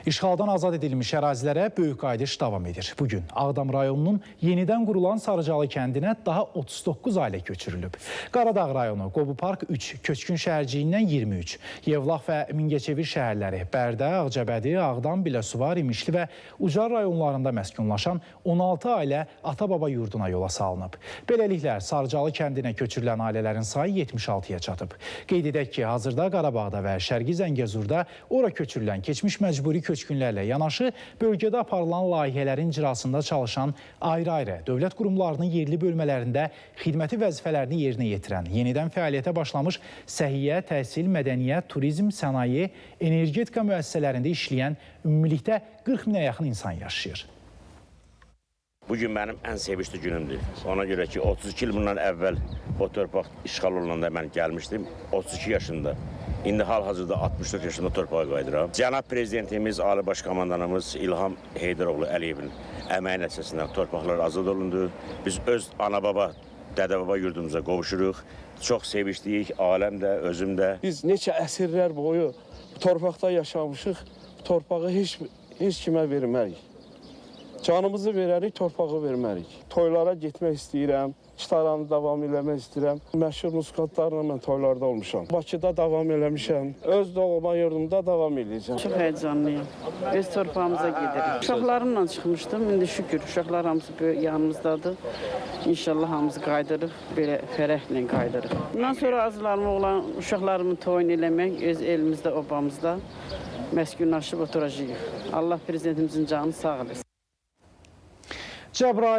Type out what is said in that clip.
İşğaldan azad edilmiş ərazilərə böyük qayıdış davam edir. Bugün Ağdam rayonunun yenidən qurulan Sarıcalı kəndinə daha 39 ailə köçürülüb. Qaradağ rayonu, Qobu Park 3, Köçkün şəhərciyindən 23, Yevlax və Mingəçevir şəhərləri, Bərdə, Ağcabədi, Ağdam, Biləsuvar, İmişli və Ucar rayonlarında məskunlaşan 16 ailə ata-baba yurduna yola salınıb. Beləliklə, Sarıcalı kəndinə köçürülən ailələrin sayı 76-ya çatıb. Qeyd edək ki, hazırda Qarabağda və Şərqi Zəngəzurda ora köçürülən keçmiş məcburi köçkünlərlə yanaşı bölgədə aparılan layihələrin icrasında çalışan ayrı-ayrı dövlət qurumlarının yerli bölmələrində xidməti vəzifələrini yerinə yetirən, yenidən fəaliyyətə başlamış səhiyyə, təhsil, mədəniyyət, turizm, sənaye, energetika müəssisələrində işləyən ümumilikdə 40 minə yaxın insan yaşayır. Bugün mənim ən sevinçli günümdür. Ona görə ki, 32 il bundan əvvəl o torpaq işğal olunanda mən gəlmişdim, 32 yaşında. İndi hal-hazırda 64 yaşında torpağa qayıdıram. Cənab Prezidentimiz, Ali Baş Komandanımız İlham Heydəroğlu Əliyevin əməyi nəticəsində torpaqlar azad olundu. Biz öz ana-baba, dədə-baba yurdumuza qovuşuruq. Çox sevinçliyik, aləm də, özüm də. Biz neçə əsrlər boyu bu torpaqda yaşamışıq, torpağı heç kimə vermərik. Canımızı verərik, torpağı vermərik. Toylara getmək istəyirəm, çıtaranı davam eləmək istəyirəm. Məşhur musikantlarla mən toylarda olmuşam. Bakıda davam eləmişəm, öz doğma yurdumda davam edəcəm. Çox həyəcanlıyım. Öz torpağımıza gedirik. Uşaqlarımla çıxmışdım, indi şükür uşaqlar hamısı yanımızdadır. İnşallah hamımızı qaydırıq, belə fərəhlə qaydırıq. Bundan sonra arzularım olan uşaqlarımın toyunu eləmək, öz elimizdə, obamızda məskunlaşıb oturacağıq. Allah prezidentimizin canını sağ eləsin.